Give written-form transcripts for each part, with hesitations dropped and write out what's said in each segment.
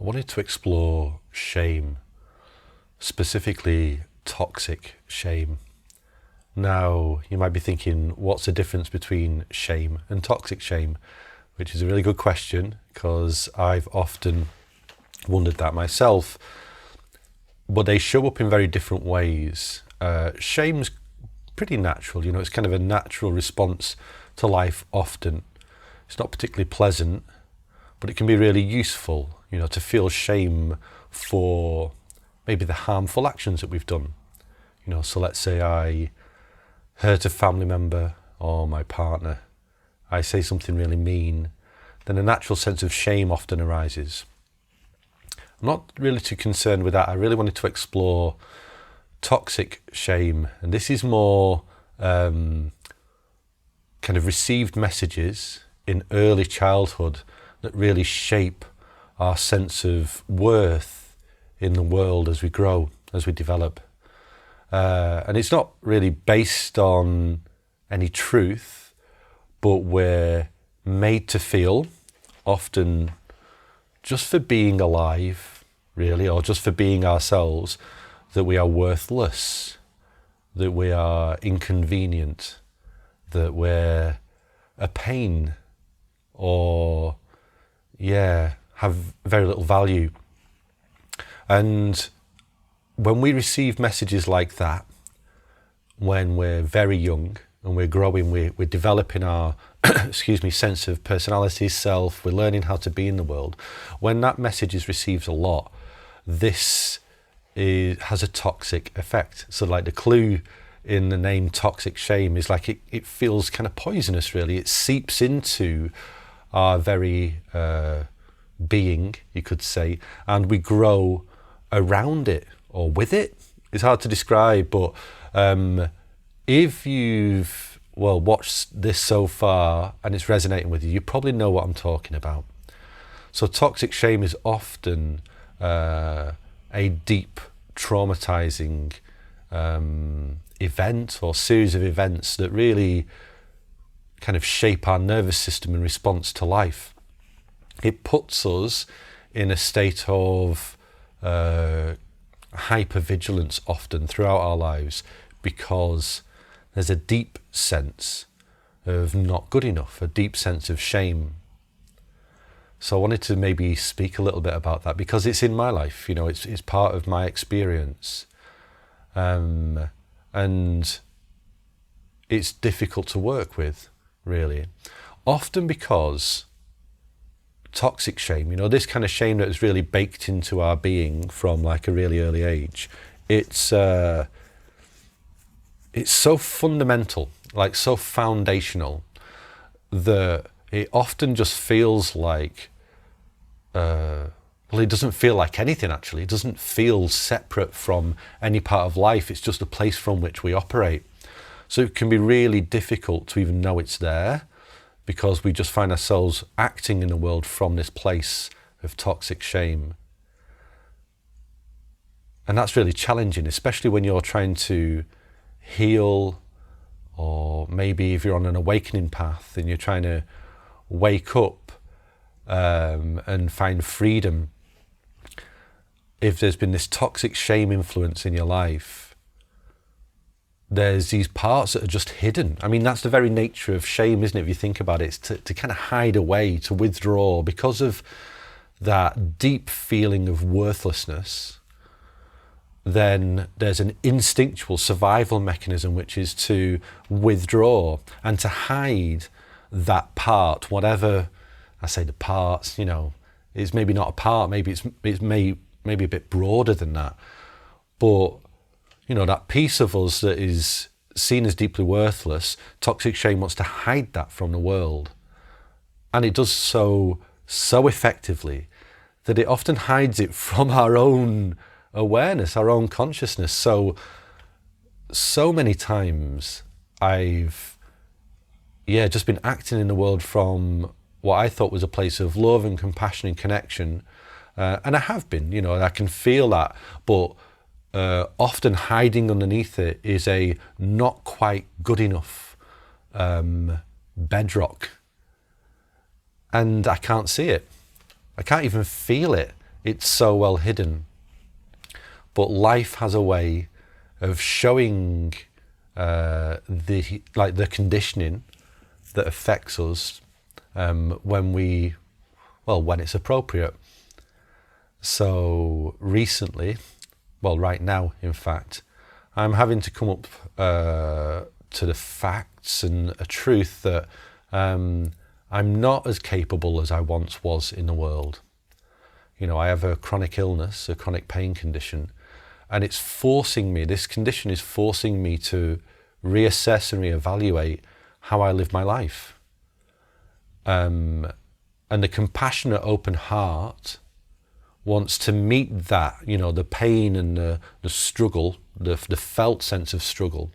I wanted to explore shame, specifically toxic shame. Now, you might be thinking, what's the difference between shame and toxic shame? Which is a really good question, because I've often wondered that myself. But they show up in very different ways. Shame's pretty natural, it's kind of a natural response to life often. It's not particularly pleasant, but it can be really useful, to feel shame for maybe the harmful actions that we've done. So let's say I hurt a family member or my partner. I say something really mean, then a natural sense of shame often arises. I'm not really too concerned with that. I really wanted to explore toxic shame, and this is more kind of received messages in early childhood that really shape our sense of worth in the world as we grow, as we develop. And it's not really based on any truth, but we're made to feel, often just for being alive, really, or just for being ourselves, that we are worthless, that we are inconvenient, that we're a pain, or have very little value. And when we receive messages like that, when we're very young and we're growing, we're developing our sense of personality, self, we're learning how to be in the world. When that message is received a lot, this has a toxic effect. So like the clue in the name toxic shame is like it feels kind of poisonous, really. It seeps into our very being, you could say, and we grow around it or with it. It's hard to describe, but if you've watched this so far and it's resonating with you, you probably know what I'm talking about. So toxic shame is often a deep, traumatizing event or series of events that really kind of shape our nervous system in response to life. It puts us in a state of hypervigilance often throughout our lives, because there's a deep sense of not good enough, a deep sense of shame. So I wanted to maybe speak a little bit about that, because it's in my life, it's part of my experience. And it's difficult to work with, really. Often because toxic shame, this kind of shame that is really baked into our being from like a really early age, it's so fundamental, like so foundational, that it often just feels like, it doesn't feel like anything actually. It doesn't feel separate from any part of life. It's just a place from which we operate. So it can be really difficult to even know it's there, because we just find ourselves acting in the world from this place of toxic shame. And that's really challenging, especially when you're trying to heal, or maybe if you're on an awakening path and you're trying to wake up and find freedom. If there's been this toxic shame influence in your life, there's these parts that are just hidden. I mean, that's the very nature of shame, isn't it? If you think about it, it's to kind of hide away, to withdraw, because of that deep feeling of worthlessness. Then there's an instinctual survival mechanism, which is to withdraw and to hide that part, whatever I say the parts, is maybe not a part, maybe it's maybe a bit broader than that. But that piece of us that is seen as deeply worthless, toxic shame wants to hide that from the world. And it does so effectively that it often hides it from our own awareness, our own consciousness. So many times I've just been acting in the world from what I thought was a place of love and compassion and connection. And I have been, I can feel that, but often hiding underneath it is a not quite good enough bedrock. And I can't see it. I can't even feel it it's so well hidden. But life has a way of showing the conditioning that affects us when it's appropriate. So recently, right now, in fact, I'm having to come up to the facts and a truth that I'm not as capable as I once was in the world. I have a chronic illness, a chronic pain condition, and this condition is forcing me to reassess and reevaluate how I live my life. And the compassionate, open heart wants to meet that, the pain and the struggle, the felt sense of struggle,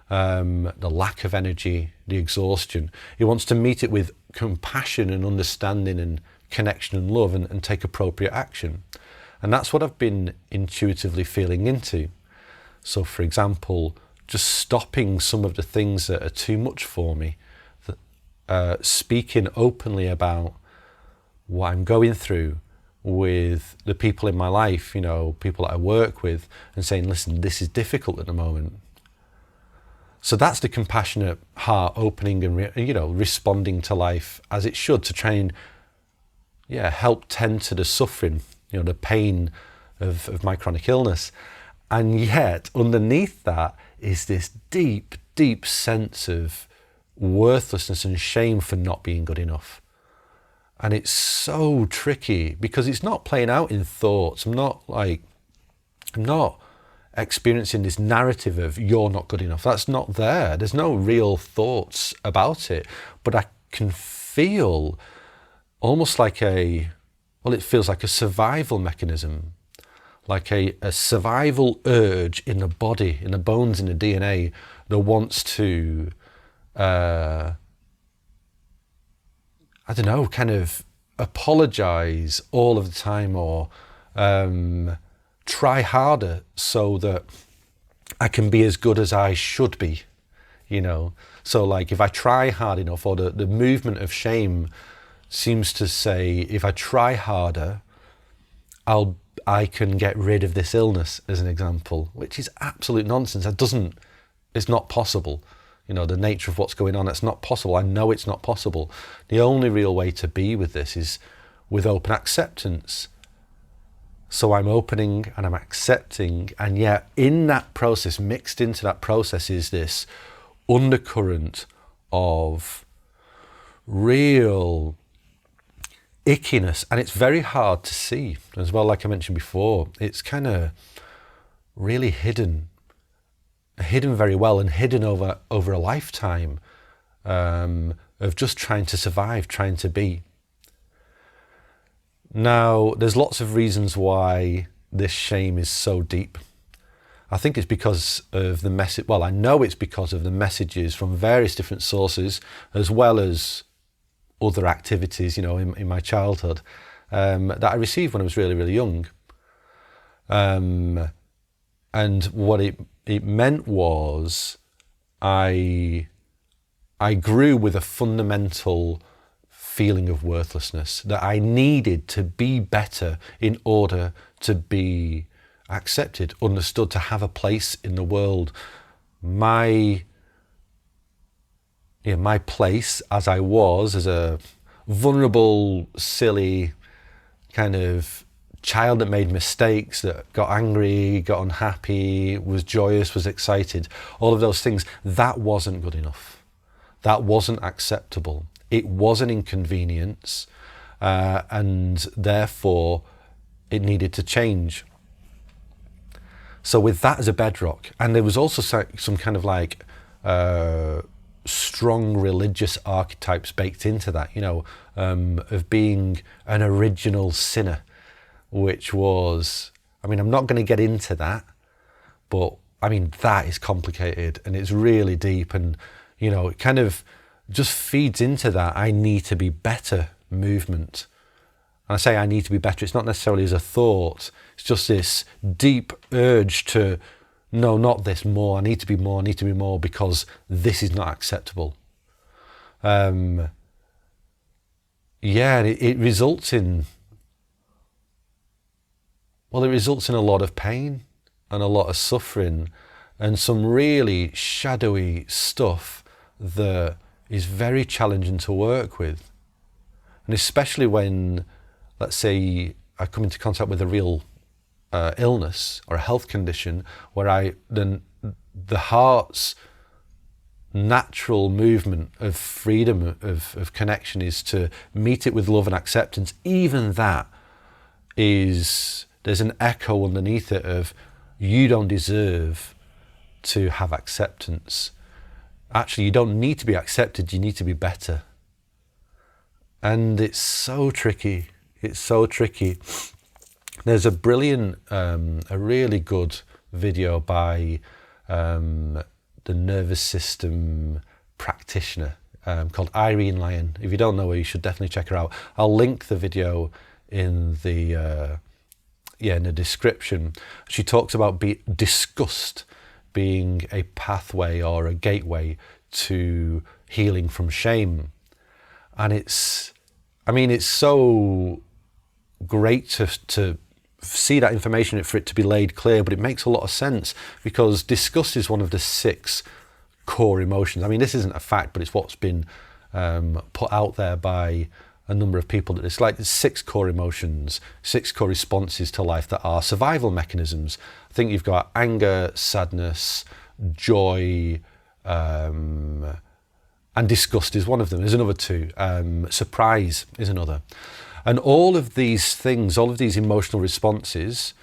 the lack of energy, the exhaustion. It wants to meet it with compassion and understanding and connection and love and take appropriate action. And that's what I've been intuitively feeling into. So, for example, just stopping some of the things that are too much for me, speaking openly about what I'm going through with the people in my life, people that I work with, and saying, listen, this is difficult at the moment. So that's the compassionate heart opening and responding to life as it should, to try and help tend to the suffering, the pain of my chronic illness. And yet underneath that is this deep, deep sense of worthlessness and shame for not being good enough. And it's so tricky because it's not playing out in thoughts. I'm not experiencing this narrative of you're not good enough. That's not there. There's no real thoughts about it. But I can feel almost like it feels like a survival mechanism, like a survival urge in the body, in the bones, in the DNA that wants to, kind of apologize all of the time or try harder so that I can be as good as I should be, So like if I try hard enough, or the movement of shame seems to say, if I try harder, I can get rid of this illness, as an example, which is absolute nonsense. It's not possible. The nature of what's going on, it's not possible. I know it's not possible. The only real way to be with this is with open acceptance. So I'm opening and I'm accepting, and yet in that process, mixed into that process, is this undercurrent of real ickiness, and it's very hard to see as well. Like I mentioned before, it's kind of really hidden very well, and hidden over a lifetime of just trying to survive, trying to be. Now, there's lots of reasons why this shame is so deep. I think it's because of the message. Well, I know it's because of the messages from various different sources, as well as other activities, in my childhood, that I received when I was really, really young. And what it meant was I grew with a fundamental feeling of worthlessness, that I needed to be better in order to be accepted, understood, to have a place in the world. My place as I was, as a vulnerable, silly kind of child that made mistakes, that got angry, got unhappy, was joyous, was excited, all of those things, that wasn't good enough. That wasn't acceptable. It was an inconvenience, and therefore it needed to change. So with that as a bedrock, and there was also some kind of like strong religious archetypes baked into that, of being an original sinner, which was, I'm not going to get into that, but that is complicated and it's really deep, and it kind of just feeds into that I need to be better movement. And I say I need to be better, it's not necessarily as a thought, it's just this deep urge to, no, not this, more, I need to be more because this is not acceptable. And it results in Well, it results in a lot of pain and a lot of suffering and some really shadowy stuff that is very challenging to work with. And especially when, let's say, I come into contact with a real illness or a health condition where the heart's natural movement of freedom, of connection, is to meet it with love and acceptance. Even that there's an echo underneath it of, you don't deserve to have acceptance. Actually, you don't need to be accepted, you need to be better. And it's so tricky. It's so tricky. There's a brilliant, a really good video by the nervous system practitioner called Irene Lyon. If you don't know her, you should definitely check her out. I'll link the video in the description. She talks about disgust being a pathway or a gateway to healing from shame. And it's so great to see that information, for it to be laid clear, but it makes a lot of sense, because disgust is one of the 6 core emotions. I mean, this isn't a fact, but it's what's been put out there by a number of people, that it's like there's 6 core emotions, 6 core responses to life that are survival mechanisms. I think you've got anger, sadness, joy, and disgust is one of them. There's another 2. Surprise is another. And all of these things, all of these emotional responses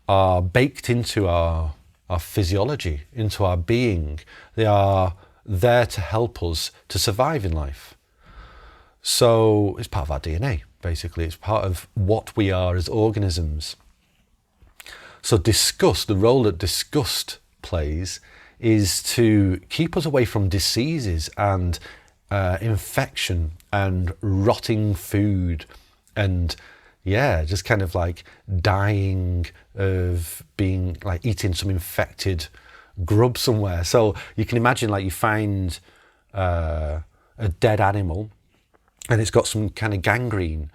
are baked into our physiology, into our being. They are there to help us to survive in life. So it's part of our DNA, basically. It's part of what we are as organisms. So disgust, the role that disgust plays, is to keep us away from diseases and infection and rotting food and just kind of like dying of being like eating some infected grub somewhere. So you can imagine, like, you find a dead animal and it's got some kind of gangrene,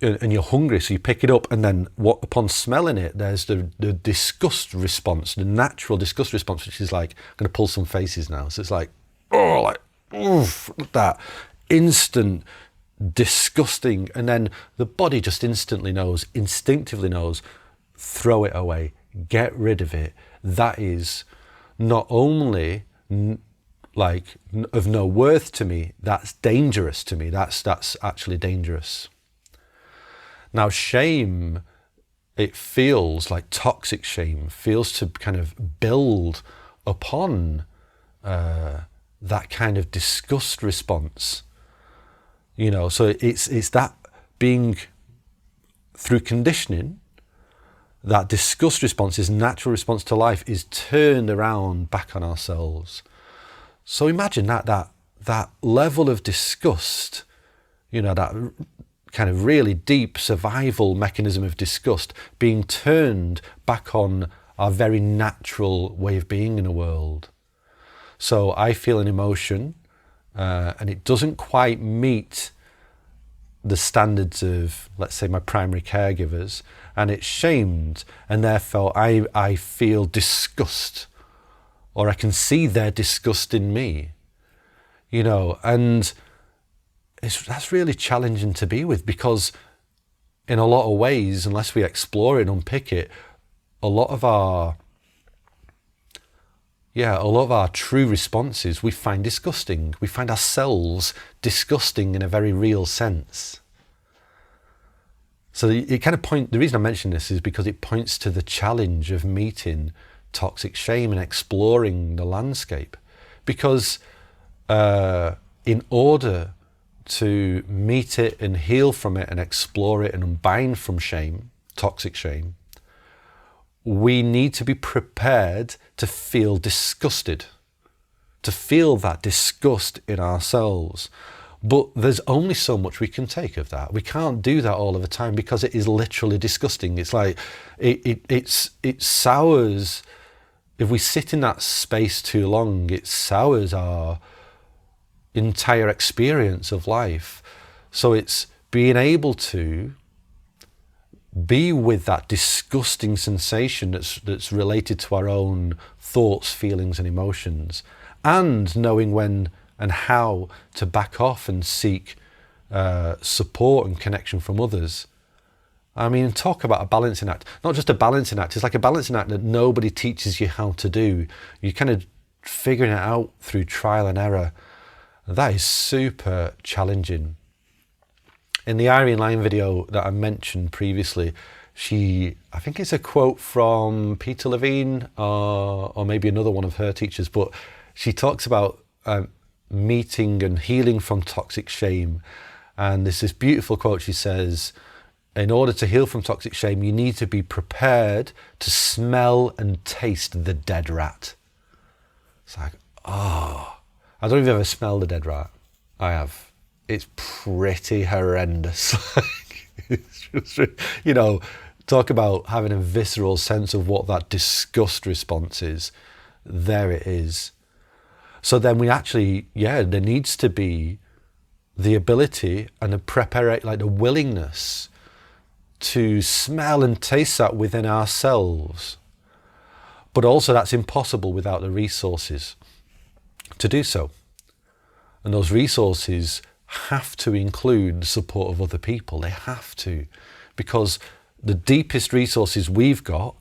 and you're hungry, so you pick it up, and then upon smelling it, there's the disgust response, the natural disgust response, which is like, I'm going to pull some faces now. So it's like, oh, like, oof, that instant disgusting, and then the body just instinctively knows, throw it away, get rid of it. That is not only of no worth to me, that's dangerous to me. That's actually dangerous. Now, shame, it feels like toxic shame, feels to kind of build upon that kind of disgust response. So it's that being, through conditioning, that disgust response, is natural response to life, is turned around back on ourselves. So imagine that level of disgust, that kind of really deep survival mechanism of disgust being turned back on our very natural way of being in the world. So I feel an emotion, and it doesn't quite meet the standards of, let's say, my primary caregivers, and it's shamed, and therefore I feel disgust, or I can see their disgust in me, and that's really challenging to be with, because in a lot of ways, unless we explore it and unpick it, a lot of our true responses we find disgusting. We find ourselves disgusting in a very real sense. So it kind of the reason I mention this is because it points to the challenge of meeting toxic shame and exploring the landscape. Because in order to meet it and heal from it and explore it and unbind from shame, toxic shame, we need to be prepared to feel disgusted, to feel that disgust in ourselves. But there's only so much we can take of that. We can't do that all of the time, because it is literally disgusting. It's like, it sours. If we sit in that space too long, it sours our entire experience of life. So it's being able to be with that disgusting sensation that's related to our own thoughts, feelings and emotions, and knowing when and how to back off and seek support and connection from others. I mean, talk about a balancing act. Not just a balancing act, it's like a balancing act that nobody teaches you how to do. You're kind of figuring it out through trial and error. That is super challenging. In the Irene Lyon video that I mentioned previously, I think it's a quote from Peter Levine or maybe another one of her teachers, but she talks about meeting and healing from toxic shame. And there's this beautiful quote. She says, in order to heal from toxic shame, you need to be prepared to smell and taste the dead rat. It's like, oh, I don't know if you've ever smelled a dead rat. I have. It's pretty horrendous. It's just, you know, talk about having a visceral sense of what that disgust response is. There it is. So then we actually, there needs to be the ability and the willingness to smell and taste that within ourselves. But also that's impossible without the resources to do so. And those resources have to include the support of other people. They have to, because the deepest resources we've got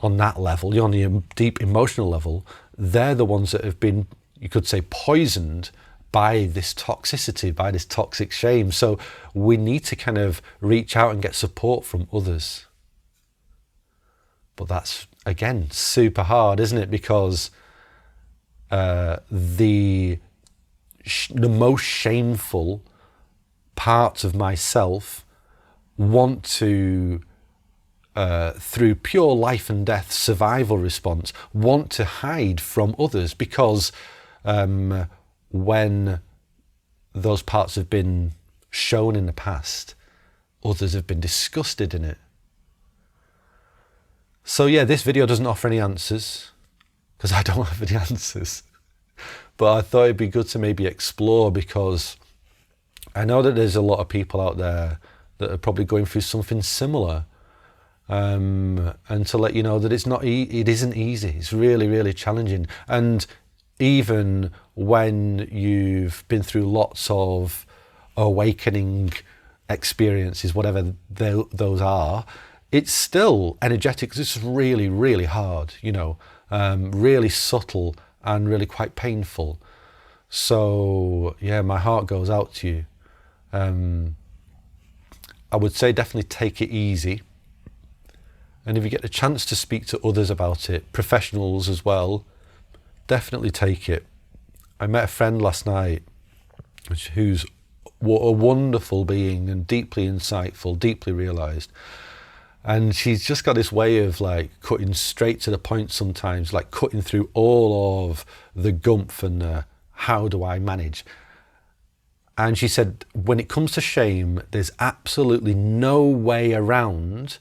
on that level, on the deep emotional level, they're the ones that have been, you could say, poisoned by this toxicity, by this toxic shame. So we need to kind of reach out and get support from others. But that's, again, super hard, isn't it? Because the most shameful parts of myself want to, through pure life and death survival response, want to hide from others, because when those parts have been shown in the past, others have been disgusted in it. So this video doesn't offer any answers, because I don't have any answers. But I thought it'd be good to maybe explore, because I know that there's a lot of people out there that are probably going through something similar. And to let you know that it isn't easy. It's really, really challenging. And even when you've been through lots of awakening experiences, whatever those are, it's still energetic. It's really, really hard, really subtle and really quite painful. So my heart goes out to you. I would say definitely take it easy. And if you get the chance to speak to others about it, professionals as well, definitely take it. I met a friend last night who's a wonderful being and deeply insightful, deeply realised. And she's just got this way of cutting straight to the point sometimes, cutting through all of the gumph and the how do I manage. And she said, when it comes to shame, there's absolutely no way around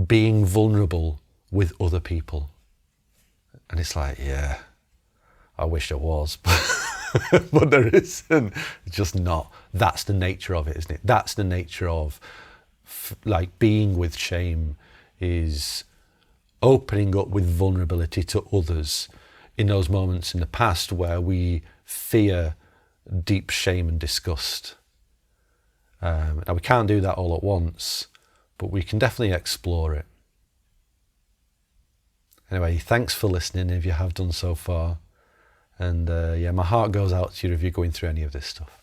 being vulnerable with other people. And it's like, I wish there was, but there isn't. It's just not. That's the nature of it, isn't it? That's the nature of being with shame, is opening up with vulnerability to others in those moments in the past where we fear deep shame and disgust. Now we can't do that all at once, but we can definitely explore it. Anyway, thanks for listening if you have done so far. And my heart goes out to you if you're going through any of this stuff.